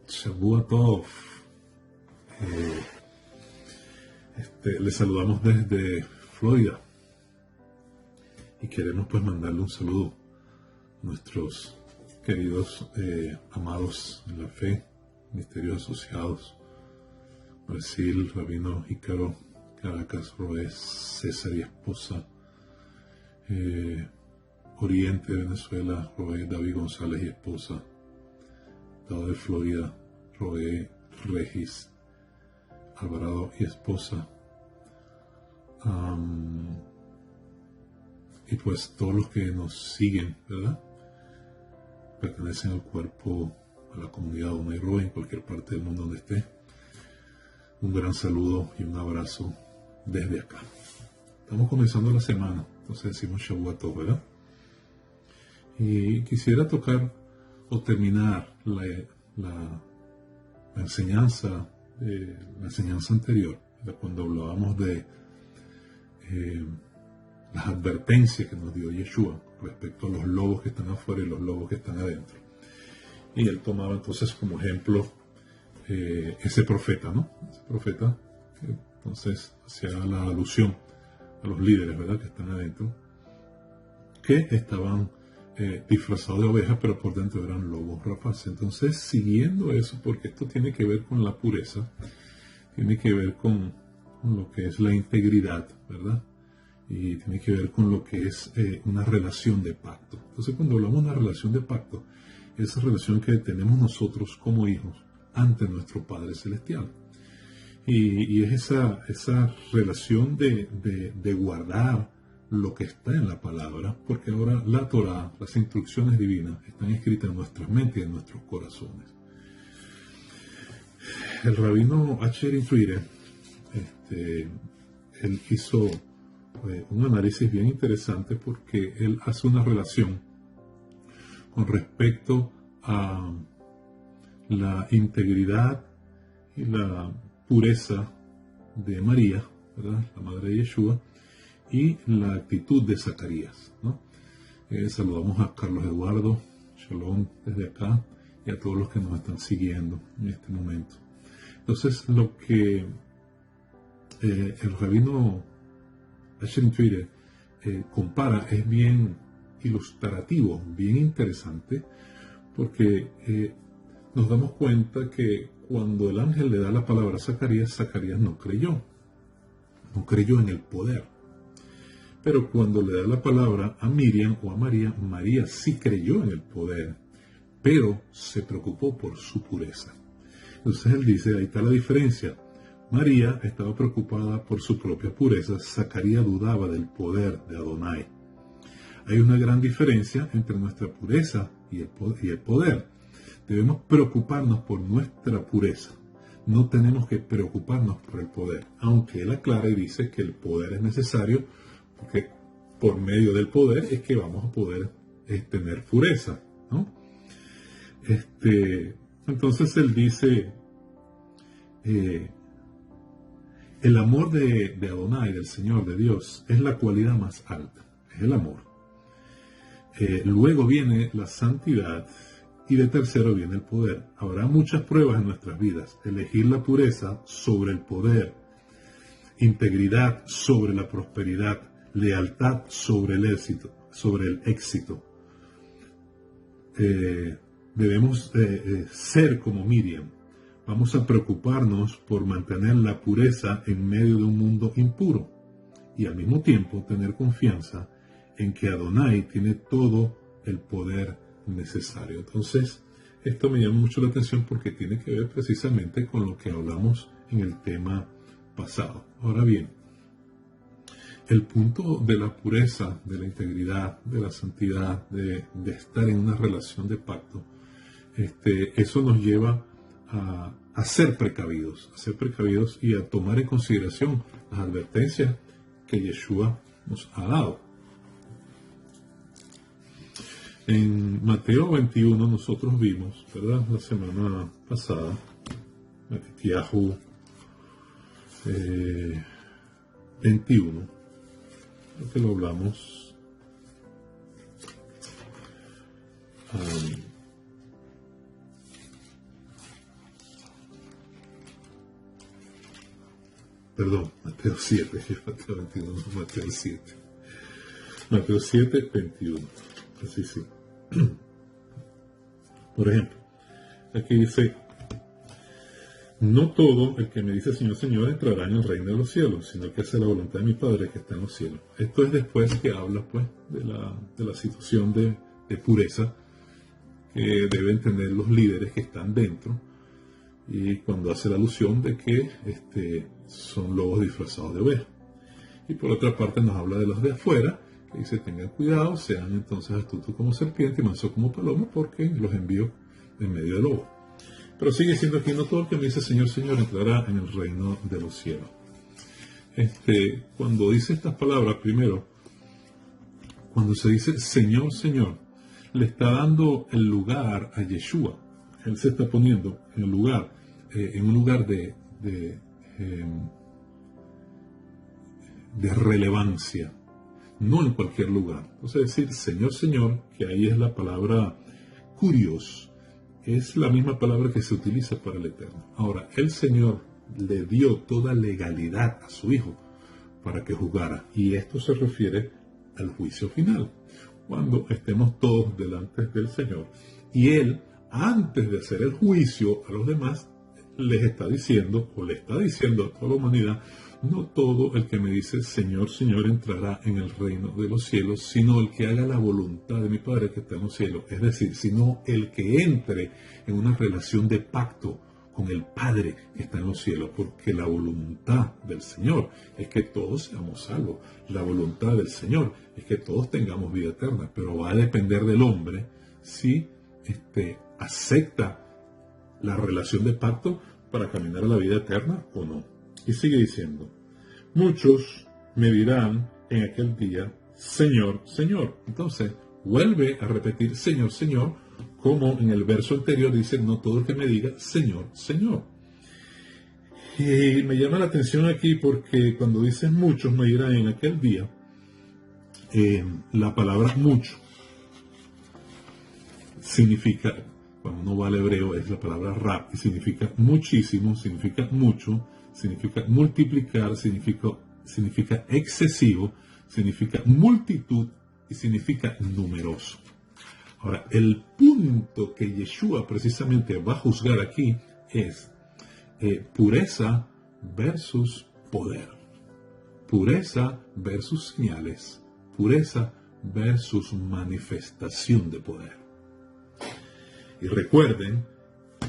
Shavua Tov. Les saludamos desde Florida y queremos pues mandarle un saludo a nuestros queridos amados en la fe, ministerios asociados, Brasil, Rabino Ícaro, Caracas, Roé, César y esposa, Oriente de Venezuela, Roé, David González y esposa, Estado de Florida, Roé, Regis, Alvarado y esposa, y pues todos los que nos siguen, ¿verdad? Pertenecen al cuerpo, a la comunidad de Roé en cualquier parte del mundo donde esté. Un gran saludo y un abrazo desde acá. Estamos comenzando la semana, entonces decimos Shavua Tov, ¿verdad? Y quisiera tocar o terminar la enseñanza anterior, cuando hablábamos de las advertencias que nos dio Yeshua respecto a los lobos que están afuera y los lobos que están adentro. Y él tomaba entonces como ejemplo ese profeta, ¿no? Ese profeta, entonces hacía la alusión a los líderes, ¿verdad? Que están adentro, que estaban disfrazados de ovejas, pero por dentro eran lobos rapaces. Entonces, siguiendo eso, porque esto tiene que ver con la pureza, tiene que ver con lo que es la integridad, ¿verdad? Y tiene que ver con lo que es una relación de pacto. Entonces, cuando hablamos de una relación de pacto, esa relación que tenemos nosotros como hijos ante nuestro Padre Celestial. Y es esa relación de guardar lo que está en la palabra, porque ahora la Torah, las instrucciones divinas, están escritas en nuestras mentes y en nuestros corazones. El rabino Asher Intuire, él hizo un análisis bien interesante porque él hace una relación con respecto a la integridad y la pureza de María, ¿verdad? La madre de Yeshua, y la actitud de Zacarías, ¿no? Saludamos a Carlos Eduardo, Shalom desde acá, y a todos los que nos están siguiendo en este momento. Entonces, lo que el rabino Asher Intuire compara es bien ilustrativo, bien interesante, porque nos damos cuenta que cuando el ángel le da la palabra a Zacarías, Zacarías no creyó en el poder. Pero cuando le da la palabra a Miriam o a María, María sí creyó en el poder, pero se preocupó por su pureza. Entonces él dice, ahí está la diferencia. María estaba preocupada por su propia pureza, Zacarías dudaba del poder de Adonai. Hay una gran diferencia entre nuestra pureza y el poder. Debemos preocuparnos por nuestra pureza. No tenemos que preocuparnos por el poder, aunque él aclara y dice que el poder es necesario, porque por medio del poder es que vamos a poder tener pureza, ¿no? Entonces él dice, el amor de Adonai, del Señor, de Dios, es la cualidad más alta, es el amor. Luego viene la santidad y de tercero viene el poder. Habrá muchas pruebas en nuestras vidas. Elegir la pureza sobre el poder, integridad sobre la prosperidad, lealtad sobre el éxito. Debemos ser como Miriam. Vamos a preocuparnos por mantener la pureza en medio de un mundo impuro y al mismo tiempo tener confianza en que Adonai tiene todo el poder necesario. Entonces, esto me llama mucho la atención porque tiene que ver precisamente con lo que hablamos en el tema pasado. Ahora bien, el punto de la pureza, de la integridad, de la santidad, de estar en una relación de pacto, eso nos lleva a ser precavidos y a tomar en consideración las advertencias que Yeshua nos ha dado. En Mateo 21 nosotros vimos, ¿verdad? La semana pasada, Matitiahu 21, creo que lo hablamos. perdón, Mateo 7, Mateo 21, no, Mateo 7. Mateo 7, 21. Así sí. Por ejemplo, aquí dice, no todo el que me dice Señor, Señor entrará en el reino de los cielos, sino que hace la voluntad de mi Padre que está en los cielos. Esto es después que habla pues de la situación de pureza que deben tener los líderes que están dentro, y cuando hace la alusión de que son lobos disfrazados de oveja. Y por otra parte nos habla de los de afuera, que dice tengan cuidado, sean entonces astutos como serpiente y mansos como paloma, porque los envío en medio de lobos. Pero sigue diciendo aquí, no todo el que me dice Señor, Señor entrará en el reino de los cielos. Cuando dice estas palabras, primero, cuando se dice Señor, Señor, le está dando el lugar a Yeshua. Él se está poniendo en el lugar, en un lugar de relevancia, no en cualquier lugar. Entonces decir Señor, Señor, que ahí es la palabra kurios, es la misma palabra que se utiliza para el Eterno. Ahora, el Señor le dio toda legalidad a su Hijo para que juzgara, y esto se refiere al juicio final, cuando estemos todos delante del Señor, y Él, antes de hacer el juicio a los demás, les está diciendo, o le está diciendo a toda la humanidad, no todo el que me dice Señor, Señor entrará en el reino de los cielos, sino el que haga la voluntad de mi Padre que está en los cielos. Es decir, sino el que entre en una relación de pacto con el Padre que está en los cielos, porque la voluntad del Señor es que todos seamos salvos. La voluntad del Señor es que todos tengamos vida eterna, pero va a depender del hombre si acepta la relación de pacto para caminar a la vida eterna o no. Y sigue diciendo, muchos me dirán en aquel día, Señor, Señor. Entonces, vuelve a repetir Señor, Señor, como en el verso anterior dice, no todo el que me diga Señor, Señor. Y me llama la atención aquí porque cuando dice muchos me dirán en aquel día, la palabra mucho significa, cuando uno va al hebreo, es la palabra rab, y significa muchísimo, significa mucho, significa multiplicar, significa excesivo, significa multitud y significa numeroso. Ahora, el punto que Yeshua precisamente va a juzgar aquí es pureza versus poder, pureza versus señales, pureza versus manifestación de poder. Y recuerden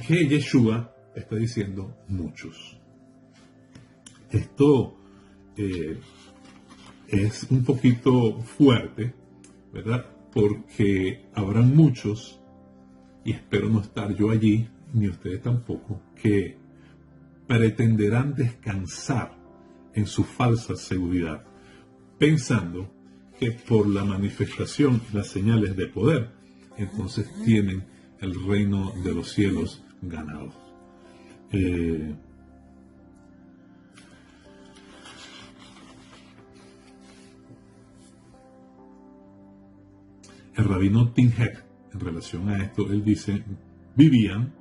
que Yeshua está diciendo muchos. Esto es un poquito fuerte, ¿verdad? Porque habrán muchos, y espero no estar yo allí, ni ustedes tampoco, que pretenderán descansar en su falsa seguridad, pensando que por la manifestación y las señales de poder, entonces tienen el reino de los cielos ganado. El rabino Tinhek, en relación a esto, él dice, vivían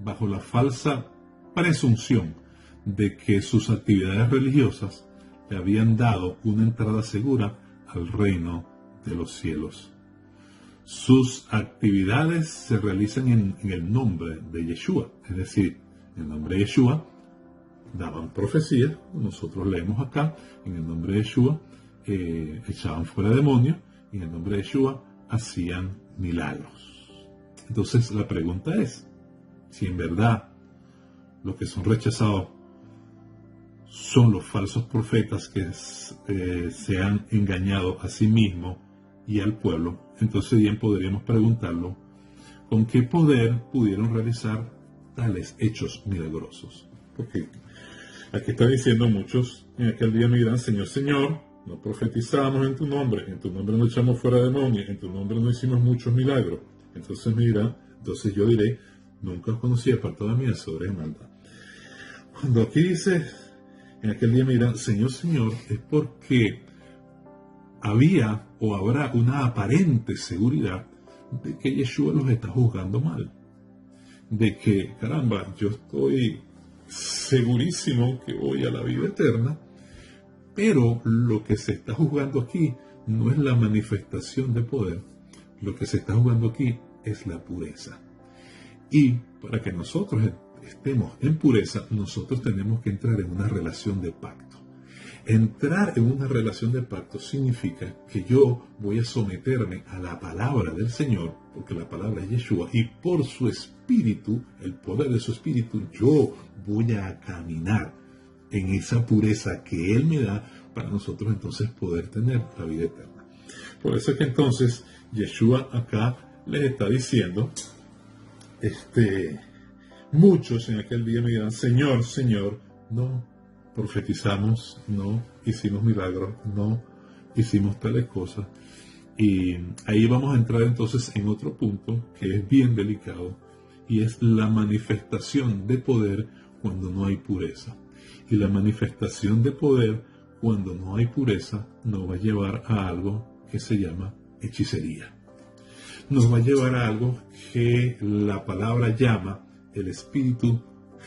bajo la falsa presunción de que sus actividades religiosas le habían dado una entrada segura al reino de los cielos. Sus actividades se realizan en el nombre de Yeshua, es decir, en el nombre de Yeshua daban profecías, nosotros leemos acá, en el nombre de Yeshua echaban fuera demonios, y en el nombre de Yeshua hacían milagros. Entonces la pregunta es, si en verdad los que son rechazados son los falsos profetas que se han engañado a sí mismos y al pueblo, entonces bien podríamos preguntarlo, ¿con qué poder pudieron realizar tales hechos milagrosos? Porque aquí está diciendo muchos, en aquel día me dirán, Señor, Señor, no profetizamos en tu nombre no echamos fuera demonios, en tu nombre no hicimos muchos milagros. Entonces me dirán, entonces yo diré, nunca os conocí, apartado de mí, hacedores de maldad. Cuando aquí dice, en aquel día me dirán, Señor, Señor, es porque había o habrá una aparente seguridad de que Yeshua los está juzgando mal. De que, caramba, yo estoy segurísimo que voy a la vida eterna, pero lo que se está juzgando aquí no es la manifestación de poder, lo que se está jugando aquí es la pureza. Y para que nosotros estemos en pureza, nosotros tenemos que entrar en una relación de pacto. Entrar en una relación de pacto significa que yo voy a someterme a la palabra del Señor, porque la palabra es Yeshua, y por su espíritu, el poder de su espíritu, yo voy a caminar en esa pureza que Él me da para nosotros entonces poder tener la vida eterna. Por eso es que entonces Yeshua acá les está diciendo, muchos en aquel día me dirán, Señor, Señor, no profetizamos, no hicimos milagros, no hicimos tales cosas. Y ahí vamos a entrar entonces en otro punto que es bien delicado, y es la manifestación de poder cuando no hay pureza. Y la manifestación de poder cuando no hay pureza nos va a llevar a algo que se llama hechicería. Nos va a llevar a algo que la palabra llama el espíritu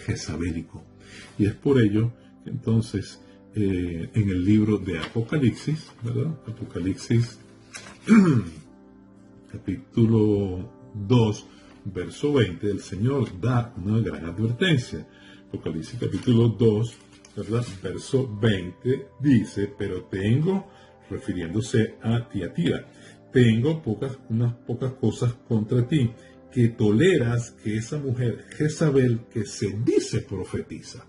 jezabélico. Y es por ello que entonces en el libro de Apocalipsis, ¿verdad? Apocalipsis capítulo 2, verso 20, el Señor da una gran advertencia. Apocalipsis capítulo 2, ¿verdad? Verso 20 dice, pero tengo, refiriéndose a Tiatira, tengo unas pocas cosas contra ti, que toleras que esa mujer Jezabel, que se dice profetiza.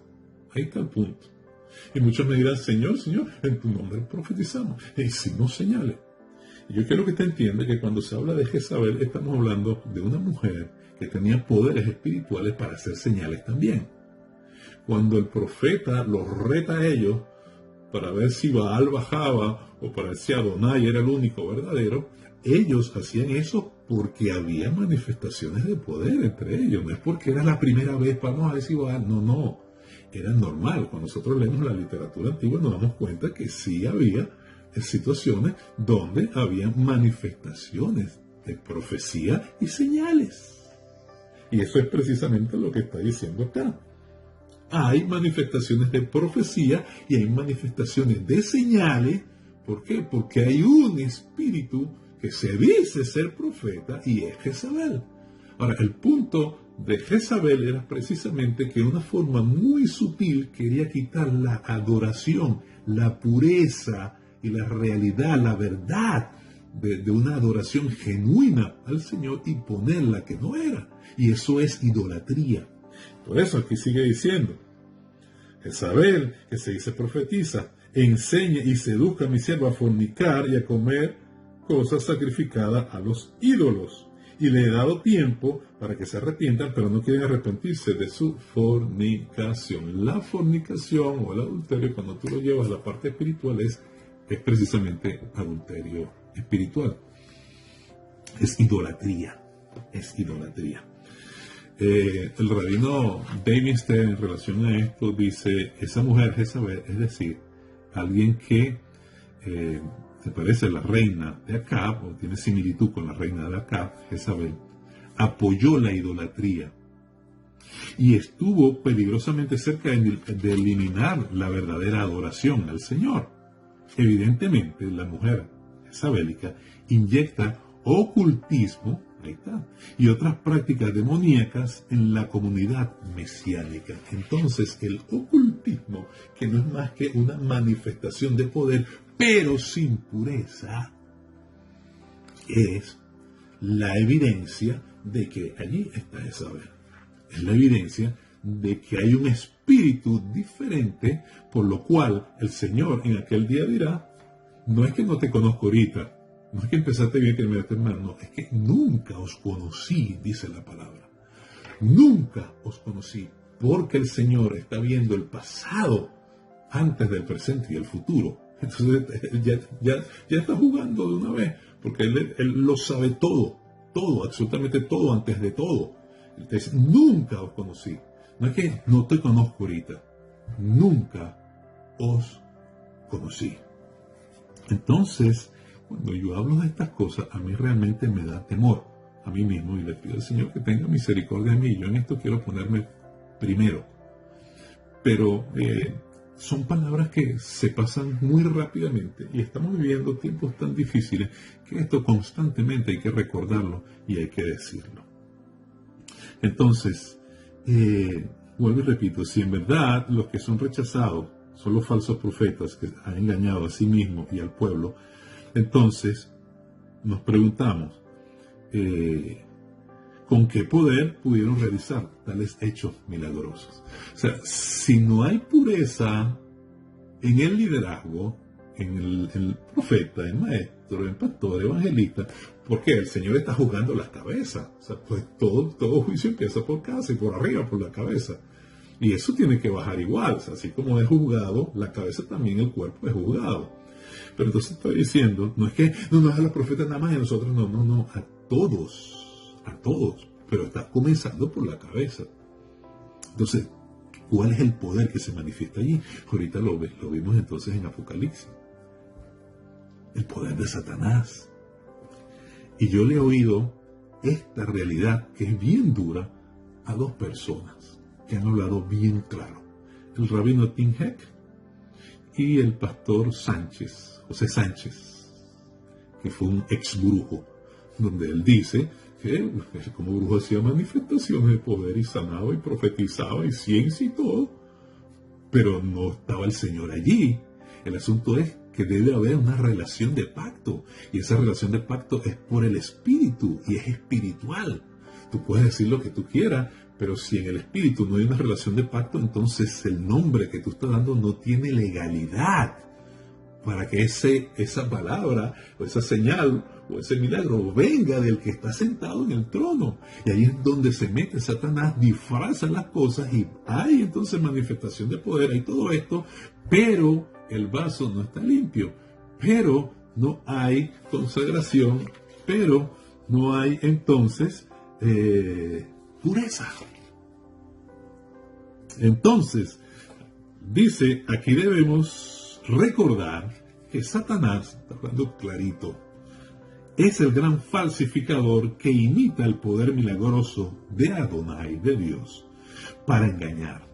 Ahí está el punto. Y muchos me dirán, Señor, Señor, en tu nombre profetizamos e hicimos señales. Y yo quiero que te entienda que cuando se habla de Jezabel, estamos hablando de una mujer que tenía poderes espirituales para hacer señales también. Cuando el profeta los reta a ellos para ver si Baal bajaba o para ver si Adonai era el único verdadero, ellos hacían eso porque había manifestaciones de poder entre ellos. No es porque era la primera vez, vamos a ver si Baal, no. Era normal. Cuando nosotros leemos la literatura antigua nos damos cuenta que sí había situaciones donde había manifestaciones de profecía y señales. Y eso es precisamente lo que está diciendo acá. Hay manifestaciones de profecía y hay manifestaciones de señales. ¿Por qué? Porque hay un espíritu que se dice ser profeta y es Jezabel. Ahora, el punto de Jezabel era precisamente que de una forma muy sutil quería quitar la adoración, la pureza y la realidad, la verdad de una adoración genuina al Señor y ponerla que no era. Y eso es idolatría. Por eso aquí sigue diciendo, Jezabel, que se dice profetiza, enseña y seduzca a mi siervo a fornicar y a comer cosas sacrificadas a los ídolos. Y le he dado tiempo para que se arrepientan, pero no quieren arrepentirse de su fornicación. La fornicación o el adulterio, cuando tú lo llevas a la parte espiritual, es precisamente adulterio espiritual. Es idolatría. Es idolatría. El rabino David Stern en relación a esto dice, esa mujer Jezabel, es decir, alguien que se parece a la reina de Acab, o tiene similitud con la reina de Acab, Jezabel, apoyó la idolatría y estuvo peligrosamente cerca de eliminar la verdadera adoración al Señor. Evidentemente, la mujer jezabélica inyecta ocultismo, ahí está, y otras prácticas demoníacas en la comunidad mesiánica. Entonces, el ocultismo, que no es más que una manifestación de poder, pero sin pureza, es la evidencia de que allí está Jezabel. Es la evidencia de que hay un espíritu diferente, por lo cual el Señor en aquel día dirá, no es que no te conozco ahorita, no es que empezaste bien que me metes mal, no, es que nunca os conocí, dice la palabra. Nunca os conocí, porque el Señor está viendo el pasado antes del presente y el futuro. Entonces ya está jugando de una vez, porque él lo sabe todo, absolutamente todo, antes de todo. Entonces, nunca os conocí. No es que no te conozco ahorita, nunca os conocí. Entonces, cuando yo hablo de estas cosas, a mí realmente me da temor a mí mismo y le pido al Señor que tenga misericordia de mí. Yo en esto quiero ponerme primero, pero son palabras que se pasan muy rápidamente y estamos viviendo tiempos tan difíciles que esto constantemente hay que recordarlo y hay que decirlo. Entonces, vuelvo y repito, si en verdad los que son rechazados son los falsos profetas que han engañado a sí mismos y al pueblo, entonces nos preguntamos, ¿con qué poder pudieron realizar tales hechos milagrosos? O sea, si no hay pureza en el liderazgo, en el profeta, el maestro, el pastor, el evangelista, porque el Señor está juzgando las cabezas. O sea, pues todo juicio empieza por casa y por arriba, por la cabeza. Y eso tiene que bajar igual. O sea, así como es juzgado, la cabeza también, el cuerpo es juzgado. Pero entonces estoy diciendo, no es que no es a los profetas nada más y a nosotros no, a todos, pero está comenzando por la cabeza. Entonces, ¿cuál es el poder que se manifiesta allí? Ahorita lo vimos entonces en Apocalipsis. El poder de Satanás. Y yo le he oído esta realidad que es bien dura a dos personas que han hablado bien claro. El rabino Tim Heck y el pastor José Sánchez, que fue un ex brujo, donde él dice que como brujo hacía manifestaciones de poder y sanaba y profetizaba y ciencia y todo, pero no estaba el Señor allí. El asunto es que debe haber una relación de pacto, y esa relación de pacto es por el Espíritu y es espiritual. Tú puedes decir lo que tú quieras, pero si en el Espíritu no hay una relación de pacto, entonces el nombre que tú estás dando no tiene legalidad para que esa palabra o esa señal o ese milagro venga del que está sentado en el trono. Y ahí es donde se mete Satanás, disfraza las cosas y hay entonces manifestación de poder, hay todo esto, pero el vaso no está limpio, pero no hay consagración, pero no hay entonces pureza. Entonces, dice, aquí debemos recordar que Satanás, está hablando clarito, es el gran falsificador que imita el poder milagroso de Adonai, de Dios, para engañar.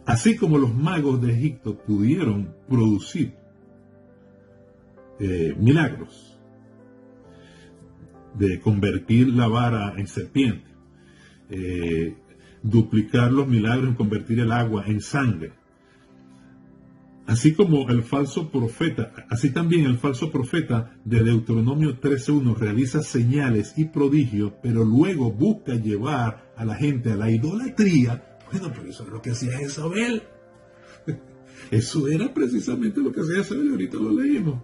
Así como los magos de Egipto pudieron producir milagros de convertir la vara en serpiente, duplicar los milagros en convertir el agua en sangre. Así como el falso profeta, así también el falso profeta de Deuteronomio 13:1 realiza señales y prodigios, pero luego busca llevar a la gente a la idolatría. Bueno, pero eso es lo que hacía Jezabel. Eso era precisamente lo que hacía Jezabel, y ahorita lo leímos.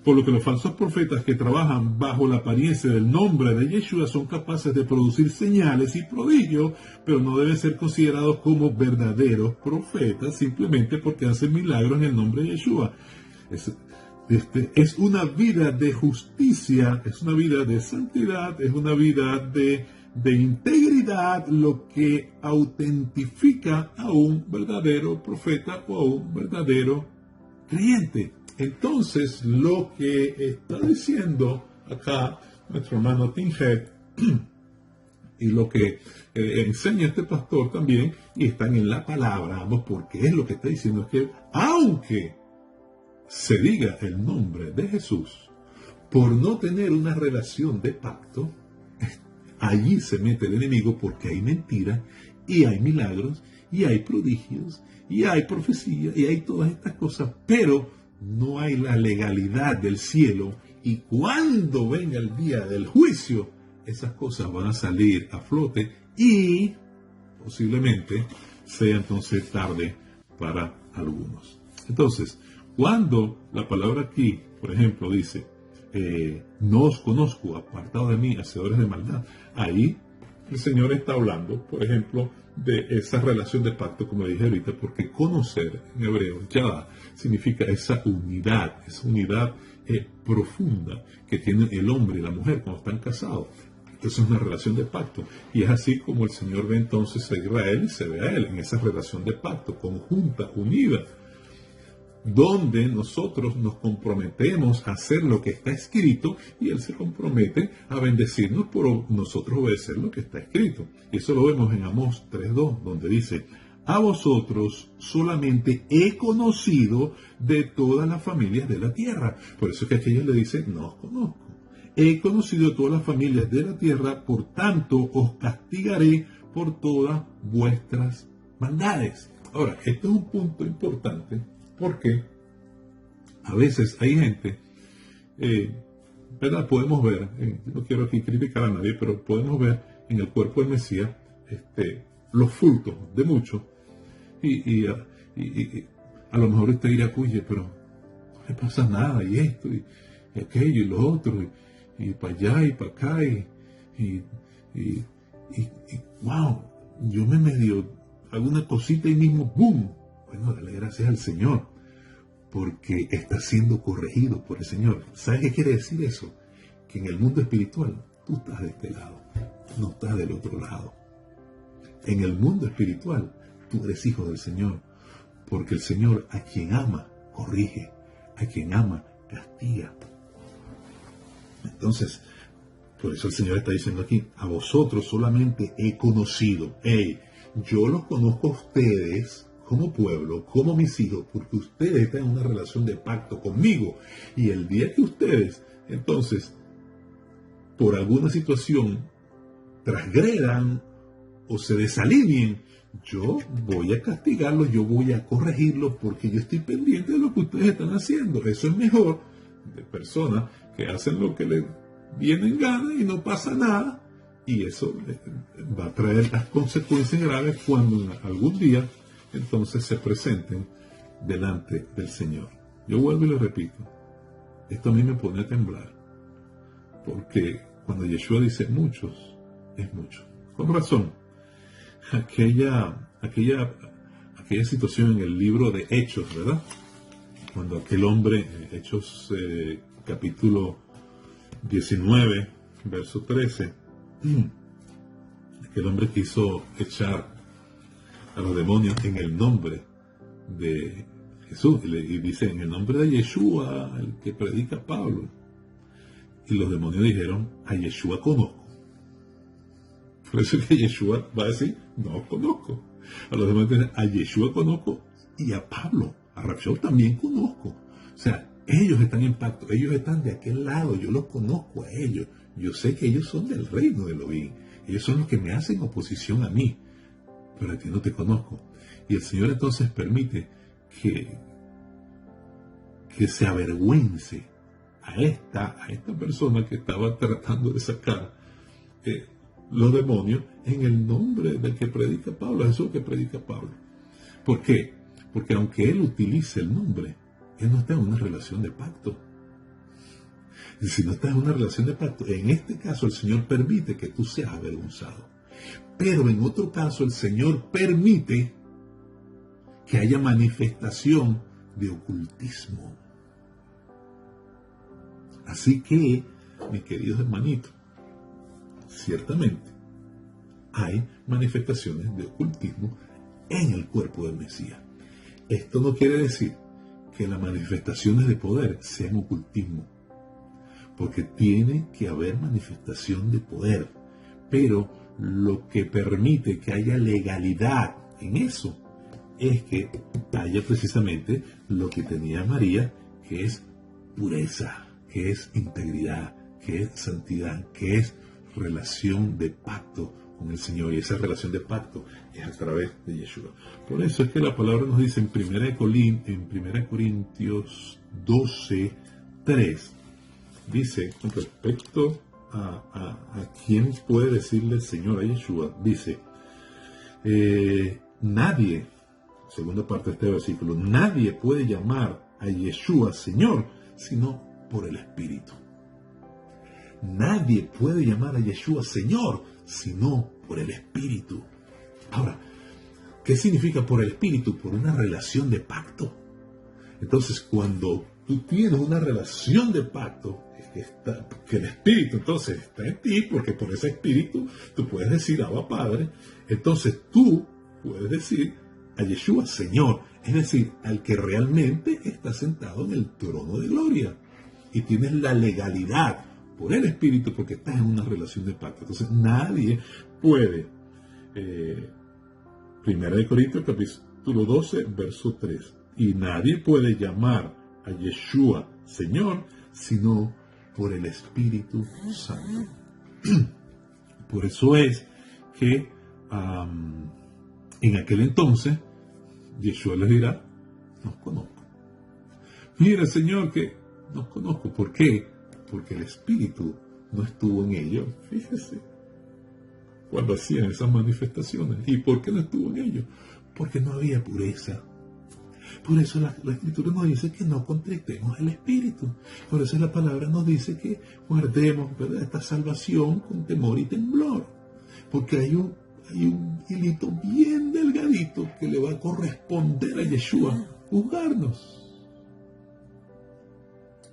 Por lo que los falsos profetas que trabajan bajo la apariencia del nombre de Yeshua son capaces de producir señales y prodigios, pero no deben ser considerados como verdaderos profetas simplemente porque hacen milagros en el nombre de Yeshua. Es una vida de justicia, es una vida de santidad, es una vida de integridad lo que autentifica a un verdadero profeta o a un verdadero creyente. Entonces, lo que está diciendo acá nuestro hermano Tim Heck y lo que enseña este pastor también, y están en la palabra ambos, porque es lo que está diciendo, es que aunque se diga el nombre de Jesús, por no tener una relación de pacto, allí se mete el enemigo porque hay mentiras y hay milagros y hay prodigios y hay profecía y hay todas estas cosas, pero no hay la legalidad del cielo, y cuando venga el día del juicio, esas cosas van a salir a flote y posiblemente sea entonces tarde para algunos. Entonces, cuando la palabra aquí, por ejemplo, dice, no os conozco, apartado de mí, hacedores de maldad, ahí el Señor está hablando, por ejemplo, de esa relación de pacto, como dije ahorita, porque conocer en hebreo, yada, significa esa unidad profunda que tiene el hombre y la mujer cuando están casados. Entonces es una relación de pacto, y es así como el Señor ve entonces a Israel y se ve a él en esa relación de pacto, conjunta, unida, donde nosotros nos comprometemos a hacer lo que está escrito y Él se compromete a bendecirnos por nosotros obedecer lo que está escrito. Y eso lo vemos en Amós 3:2, donde dice, a vosotros solamente he conocido de todas las familias de la tierra. Por eso es que aquellos le dicen, no os conozco. He conocido a todas las familias de la tierra, por tanto os castigaré por todas vuestras maldades. Ahora, esto es un punto importante porque a veces hay gente, ¿verdad? Podemos ver, no quiero aquí criticar a nadie, pero podemos ver en el cuerpo del Mesías los frutos de muchos. Y a lo mejor usted dirá, oye, pero no le pasa nada, y esto, y aquello, y lo otro, y para allá, y para acá, y wow, yo me medio hago una cosita y mismo, ¡boom! Bueno, dale gracias al Señor, porque está siendo corregido por el Señor. ¿Sabes qué quiere decir eso? Que en el mundo espiritual, tú estás de este lado, no estás del otro lado. En el mundo espiritual, tú eres hijo del Señor, porque el Señor a quien ama, corrige, a quien ama, castiga. Entonces, por eso el Señor está diciendo aquí, a vosotros solamente he conocido. Yo los conozco a ustedes como pueblo, como mis hijos, porque ustedes están en una relación de pacto conmigo. Y el día que ustedes, entonces, por alguna situación, transgredan o se desalineen, yo voy a castigarlos, yo voy a corregirlos, porque yo estoy pendiente de lo que ustedes están haciendo. Eso es mejor de personas que hacen lo que les viene en gana y no pasa nada, y eso va a traer las consecuencias graves cuando algún día entonces se presenten delante del Señor. Yo vuelvo y le repito, esto a mí me pone a temblar, porque cuando Yeshua dice muchos, es mucho. Con razón, aquella situación en el libro de Hechos, ¿verdad? Cuando aquel hombre, Hechos capítulo 19, verso 13, aquel hombre quiso echar a los demonios en el nombre de Jesús, y dice, en el nombre de Yeshua, el que predica Pablo. Y los demonios dijeron, a Yeshua conozco. Por eso es que Yeshua va a decir, no os conozco. A los demonios dicen, a Yeshua conozco y a Pablo, a Rabshol también conozco. O sea, ellos están en pacto, ellos están de aquel lado, yo los conozco a ellos. Yo sé que ellos son del reino de Elohim. Ellos son los que me hacen oposición a mí, pero a ti no te conozco. Y el Señor entonces permite que se avergüence a esta persona que estaba tratando de sacar los demonios en el nombre del que predica Pablo, Jesús que predica Pablo. ¿Por qué? Porque aunque él utilice el nombre, él no está en una relación de pacto. Y si no estás en una relación de pacto, en este caso el Señor permite que tú seas avergonzado. Pero en otro caso el Señor permite que haya manifestación de ocultismo. Así que, mis queridos hermanitos, ciertamente hay manifestaciones de ocultismo en el cuerpo del Mesías. Esto no quiere decir que las manifestaciones de poder sean ocultismo, porque tiene que haber manifestación de poder, pero lo que permite que haya legalidad en eso es que haya precisamente lo que tenía María, que es pureza, que es integridad, que es santidad, que es relación de pacto con el Señor, y esa relación de pacto es a través de Yeshua. Por eso es que la palabra nos dice en 1 Corintios 12, 3, dice con respecto a quién puede decirle el Señor a Yeshua, dice, nadie, segunda parte de este versículo, nadie puede llamar a Yeshua Señor sino por el Espíritu. Nadie puede llamar a Yeshua Señor sino por el Espíritu. Ahora, ¿qué significa por el Espíritu? Por una relación de pacto. Entonces, cuando tú tienes una relación de pacto, que el Espíritu entonces está en ti, porque por ese Espíritu tú puedes decir Abba Padre, entonces tú puedes decir a Yeshua Señor, es decir, al que realmente está sentado en el trono de gloria, y tienes la legalidad por el Espíritu porque estás en una relación de pacto. Entonces nadie puede Primera de Corintios capítulo 12, verso 3. Y nadie puede llamar a Yeshua Señor, sino por el Espíritu Santo. Por eso es que en aquel entonces Yeshua les dirá, no os conozco. Mira, Señor, que no os conozco. ¿Por qué? Porque el Espíritu no estuvo en ellos. Fíjese, cuando hacían esas manifestaciones. ¿Y por qué no estuvo en ellos? Porque no había pureza. Por eso la Escritura nos dice que no contristemos el Espíritu. Por eso la palabra nos dice que guardemos, ¿verdad?, esta salvación con temor y temblor. Porque hay un hilito bien delgadito que le va a corresponder a Yeshua juzgarnos.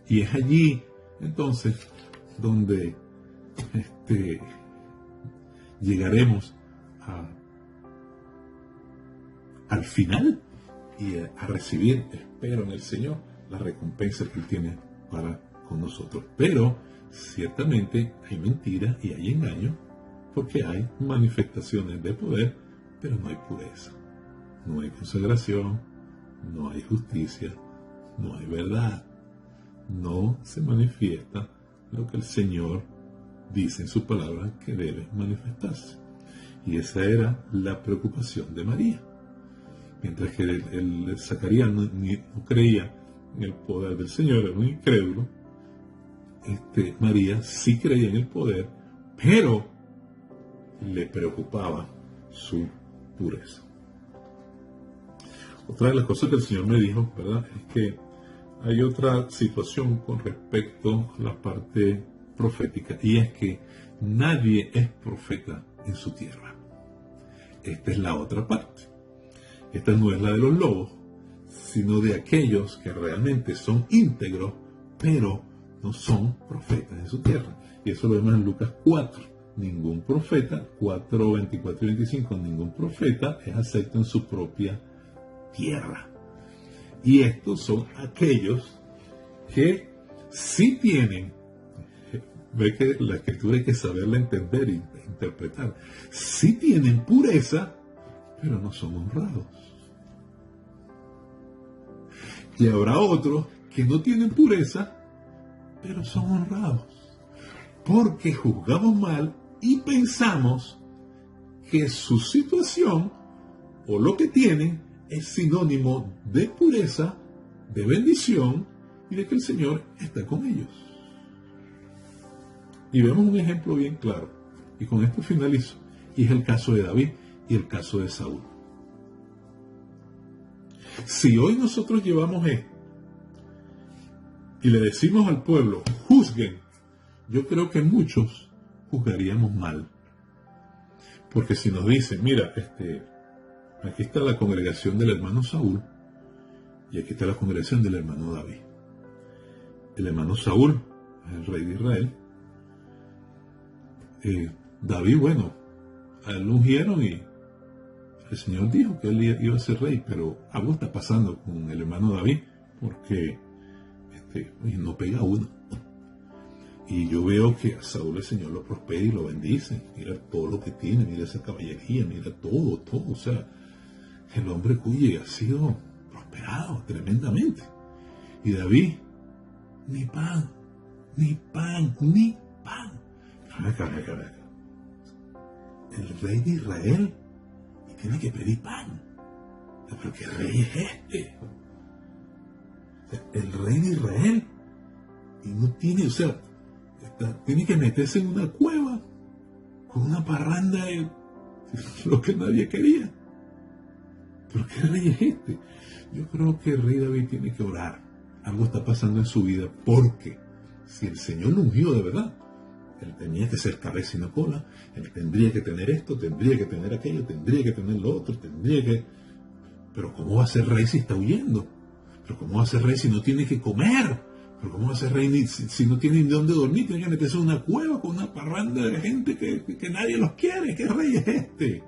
Y es allí, entonces, donde llegaremos al final y a recibir, espero en el Señor, la recompensa que Él tiene para con nosotros. Pero ciertamente hay mentira y hay engaño, porque hay manifestaciones de poder, pero no hay pureza, no hay consagración, no hay justicia, no hay verdad, no se manifiesta lo que el Señor dice en su palabra que debe manifestarse. Y esa era la preocupación de María. Mientras que el Zacarías no creía en el poder del Señor, era un incrédulo, María sí creía en el poder, pero le preocupaba su pureza. Otra de las cosas que el Señor me dijo, ¿verdad?, es que hay otra situación con respecto a la parte profética, y es que nadie es profeta en su tierra. Esta es la otra parte. Esta no es la de los lobos, sino de aquellos que realmente son íntegros, pero no son profetas en su tierra. Y eso lo vemos en Lucas 4. Ningún profeta, 4, 24 y 25, ningún profeta es acepto en su propia tierra. Y estos son aquellos que sí tienen, ve que la Escritura hay que saberla entender e interpretar, sí tienen pureza, pero no son honrados. Y habrá otros que no tienen pureza, pero son honrados. Porque juzgamos mal y pensamos que su situación o lo que tienen es sinónimo de pureza, de bendición y de que el Señor está con ellos. Y vemos un ejemplo bien claro. Y con esto finalizo. Y es el caso de David y el caso de Saúl. Si hoy nosotros llevamos esto y le decimos al pueblo, juzguen, yo creo que muchos juzgaríamos mal. Porque si nos dicen, mira, aquí está la congregación del hermano Saúl y aquí está la congregación del hermano David. El hermano Saúl es el rey de Israel. David, bueno, a él lo ungieron y el Señor dijo que él iba a ser rey, pero algo está pasando con el hermano David porque no pega uno. Y yo veo que a Saúl el Señor lo prospera y lo bendice. Mira todo lo que tiene, mira esa caballería, mira todo. O sea, el hombre cuye ha sido prosperado tremendamente. Y David, ni pan. Acá. El rey de Israel y tiene que pedir pan. ¿Pero qué rey es este? El rey de Israel y no tiene, tiene que meterse en una cueva con una parranda de lo que nadie quería. ¿Pero qué rey es este? Yo creo que el rey David tiene que orar. Algo está pasando en su vida, porque si el Señor lo ungió de verdad, él tenía que ser cabeza y no cola. Él tendría que tener esto, tendría que tener aquello, tendría que tener lo otro, Pero ¿cómo va a ser rey si está huyendo? ¿Pero cómo va a ser rey si no tiene que comer? ¿Pero cómo va a ser rey si no tiene ni dónde dormir? Tiene que meterse en una cueva con una parranda de gente que nadie los quiere. ¿Qué rey es este?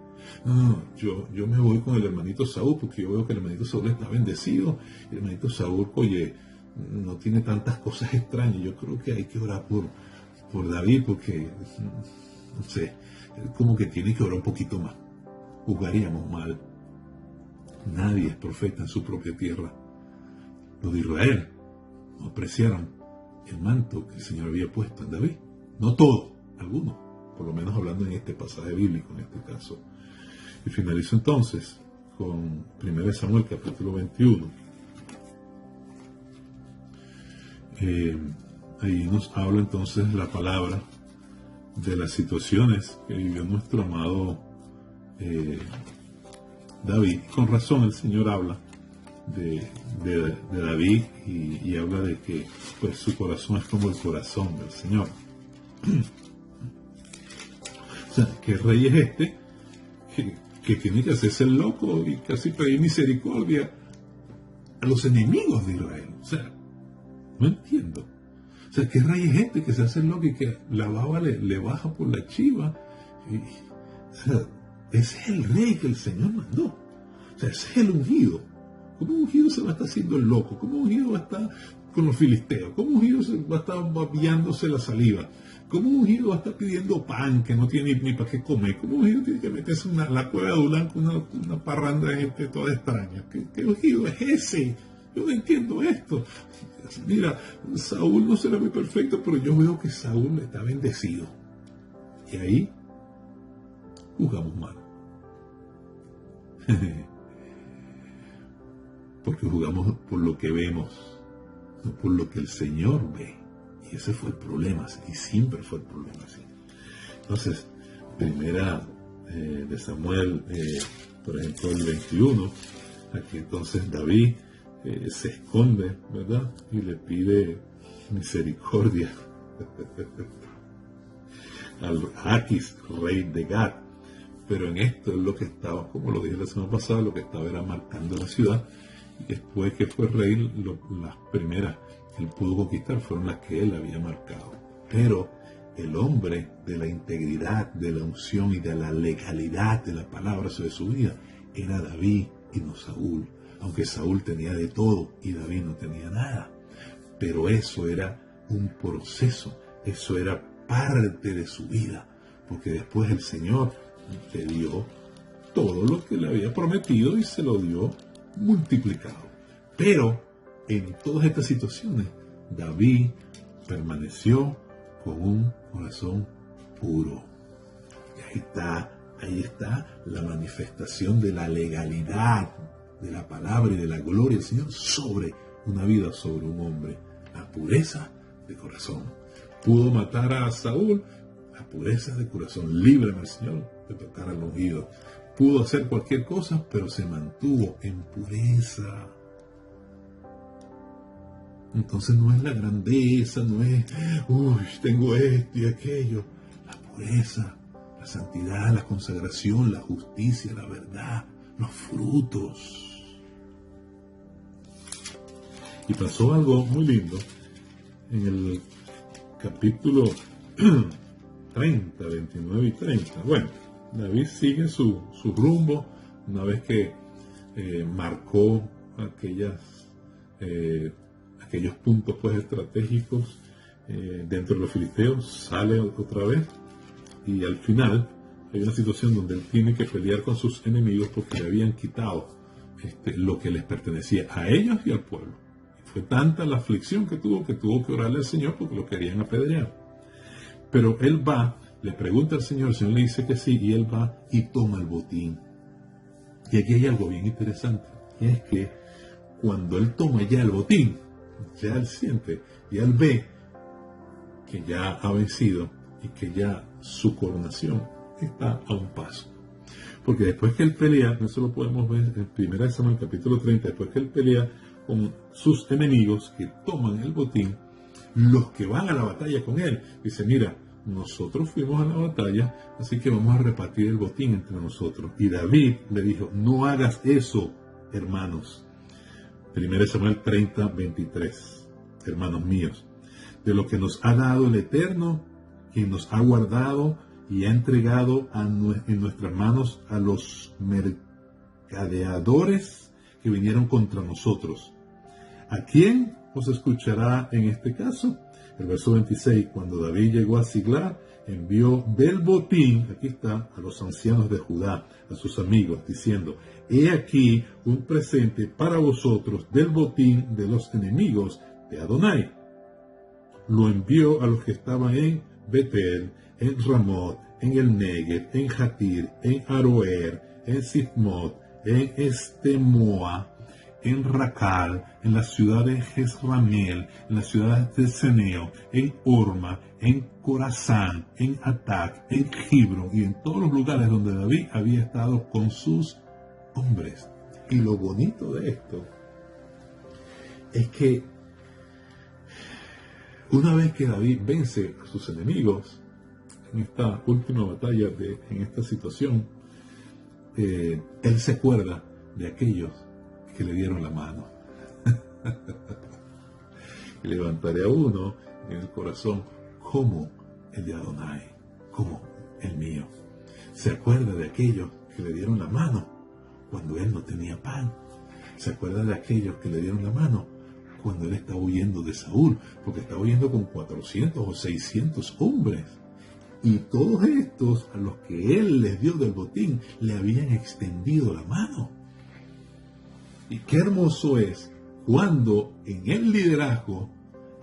No, yo me voy con el hermanito Saúl, porque yo veo que el hermanito Saúl está bendecido. El hermanito Saúl, oye, no tiene tantas cosas extrañas. Yo creo que hay que orar por David, porque, no sé, como que tiene que orar un poquito más. Jugaríamos mal Nadie es profeta en su propia tierra. Los de Israel no apreciaron el manto que el Señor había puesto en David. No todos, algunos, por lo menos hablando en este pasaje bíblico, en este caso. Y finalizo entonces con 1 Samuel capítulo 21. Ahí nos habla entonces la palabra de las situaciones que vivió nuestro amado David. Con razón el Señor habla de David y habla de que pues su corazón es como el corazón del Señor. O sea, ¿qué rey es este que tiene que hacerse el loco y casi pedir misericordia a los enemigos de Israel? O sea, no entiendo. O sea, ¿qué rey es este que se hace el loco y que la baba le baja por la chiva? O sea, ese es el rey que el Señor mandó. O sea, ese es el ungido. ¿Cómo un ungido se va a estar haciendo el loco? ¿Cómo un ungido va a estar con los filisteos? ¿Cómo un ungido va a estar babiándose la saliva? ¿Cómo un ungido va a estar pidiendo pan que no tiene ni para qué comer? ¿Cómo un ungido tiene que meterse en la cueva de Adulán con una parranda de gente toda extraña? ¿Qué ungido es ese? Yo no entiendo esto. Mira, Saúl no será muy perfecto, pero yo veo que Saúl está bendecido. Y ahí juzgamos mal. Porque juzgamos por lo que vemos, no por lo que el Señor ve. Y ese fue el problema, y siempre fue el problema así. Entonces, primera de Samuel, por ejemplo, el 21, aquí entonces David se esconde, ¿verdad? Y le pide misericordia al Aquis, rey de Gat. Pero en esto es lo que estaba, como lo dije la semana pasada, lo que estaba era marcando la ciudad. Y después que fue rey, las primeras que él pudo conquistar fueron las que él había marcado. Pero el hombre de la integridad, de la unción y de la legalidad de la palabra sobre su vida era David y no Saúl. Aunque Saúl tenía de todo y David no tenía nada. Pero eso era un proceso, eso era parte de su vida. Porque después el Señor le dio todo lo que le había prometido y se lo dio multiplicado. Pero en todas estas situaciones, David permaneció con un corazón puro. Y ahí está la manifestación de la legalidad de la palabra y de la gloria del Señor sobre una vida, sobre un hombre. La pureza de corazón. Pudo matar a Saúl, la pureza de corazón. Líbrame, Señor, de tocar al ungido. Pudo hacer cualquier cosa, pero se mantuvo en pureza. Entonces no es la grandeza, no es, tengo esto y aquello. La pureza, la santidad, la consagración, la justicia, la verdad, los frutos. Y pasó algo muy lindo en el capítulo 30, 29 y 30. Bueno, David sigue su rumbo una vez que marcó aquellos puntos pues estratégicos dentro de los filisteos, sale otra vez y al final hay una situación donde él tiene que pelear con sus enemigos porque le habían quitado lo que les pertenecía a ellos y al pueblo. Y fue tanta la aflicción que tuvo que orarle al Señor porque lo querían apedrear. Pero él va, le pregunta al Señor, el Señor le dice que sí, y él va y toma el botín. Y aquí hay algo bien interesante, y es que cuando él toma ya el botín, ya él siente, ya él ve que ya ha vencido y que ya su coronación está a un paso. Porque después que él pelea, eso lo podemos ver en 1 Samuel capítulo 30, después que él pelea con sus enemigos que toman el botín, los que van a la batalla con él, dice, mira, nosotros fuimos a la batalla, así que vamos a repartir el botín entre nosotros. Y David le dijo, no hagas eso, hermanos. 1 Samuel 30, 23, hermanos míos, de lo que nos ha dado el Eterno, quien nos ha guardado y ha entregado en nuestras manos a los mercadeadores que vinieron contra nosotros. ¿A quién os escuchará en este caso? El verso 26, cuando David llegó a Siglar, envió del botín, aquí está, a los ancianos de Judá, a sus amigos, diciendo: he aquí un presente para vosotros del botín de los enemigos de Adonai. Lo envió a los que estaban en Betel, en Ramot, en el Negev, en Jatir, en Aroer, en Sifmot, en Estemoa, en Racal, en las ciudades de Jezreel, en las ciudades de Ceneo, en Orma, en Corazán, en Atac, en Gibrón y en todos los lugares donde David había estado con sus hombres. Y lo bonito de esto es que una vez que David vence a sus enemigos en esta última batalla, en esta situación, él se acuerda de aquellos que le dieron la mano. Y levantaré a uno en el corazón como el de Adonai, como el mío. Se acuerda de aquellos que le dieron la mano cuando él no tenía pan. Se acuerda de aquellos que le dieron la mano cuando él estaba huyendo de Saúl, porque estaba huyendo con 400 o 600 hombres. Y todos estos, a los que él les dio del botín, le habían extendido la mano. Y qué hermoso es cuando en el liderazgo,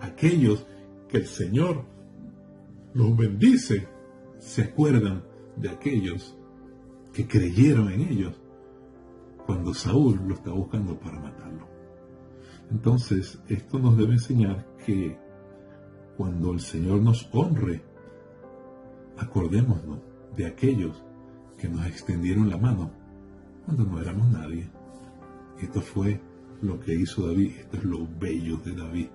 aquellos que el Señor los bendice, se acuerdan de aquellos que creyeron en ellos cuando Saúl lo está buscando para matarlo. Entonces, esto nos debe enseñar que cuando el Señor nos honre, acordémonos de aquellos que nos extendieron la mano cuando no éramos nadie. Esto fue lo que hizo David. Esto es lo bello de David,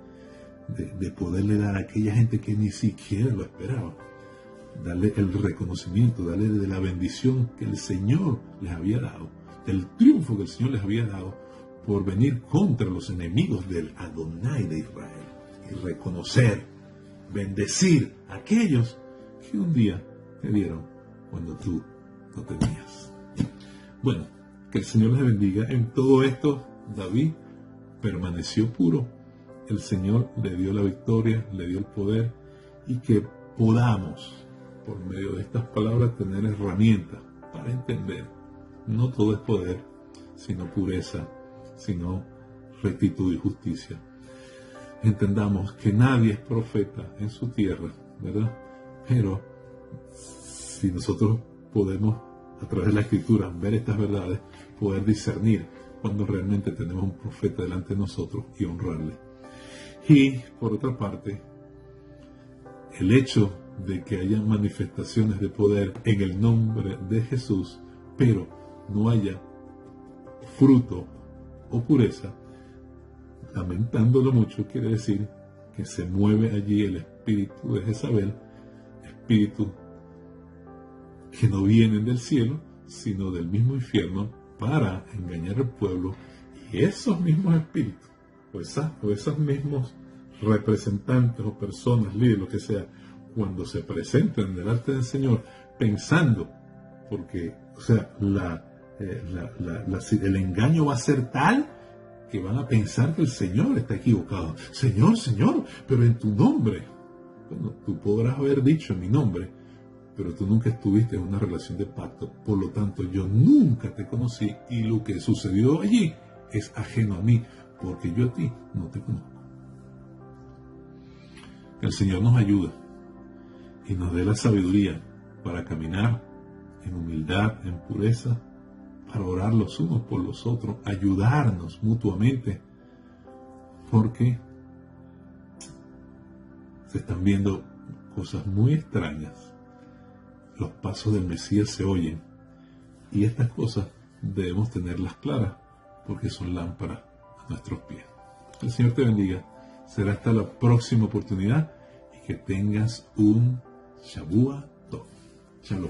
de poderle dar a aquella gente que ni siquiera lo esperaba, darle el reconocimiento, darle de la bendición que el Señor les había dado, del triunfo que el Señor les había dado por venir contra los enemigos del Adonai de Israel, y reconocer, bendecir a aquellos que un día te dieron cuando tú no tenías. Bueno, que el Señor les bendiga. En todo esto, David permaneció puro. El Señor le dio la victoria, le dio el poder, y que podamos, por medio de estas palabras, tener herramientas para entender. No todo es poder, sino pureza, sino rectitud y justicia. Entendamos que nadie es profeta en su tierra, ¿verdad? Pero si nosotros podemos, a través de la Escritura, ver estas verdades, poder discernir cuando realmente tenemos un profeta delante de nosotros y honrarle. Y, por otra parte, el hecho de que haya manifestaciones de poder en el nombre de Jesús, pero no haya fruto o pureza, lamentándolo mucho, quiere decir que se mueve allí el espíritu de Jezabel, espíritu que no vienen del cielo, sino del mismo infierno, para engañar al pueblo. Y esos mismos espíritus, o esos mismos representantes o personas, líderes, lo que sea, cuando se presenten delante del Señor, pensando, porque, o sea, el engaño va a ser tal que van a pensar que el Señor está equivocado. Señor, Señor, pero en tu nombre. Bueno, tú podrás haber dicho en mi nombre, pero tú nunca estuviste en una relación de pacto. Por lo tanto, yo nunca te conocí, y lo que sucedió allí es ajeno a mí, porque yo a ti no te conozco. Que el Señor nos ayude y nos dé la sabiduría para caminar en humildad, en pureza, para orar los unos por los otros, ayudarnos mutuamente, porque se están viendo cosas muy extrañas. Los pasos del Mesías se oyen, y estas cosas debemos tenerlas claras, porque son lámparas a nuestros pies. El Señor te bendiga. Será hasta la próxima oportunidad, y que tengas un Shavua Tov. Shalom.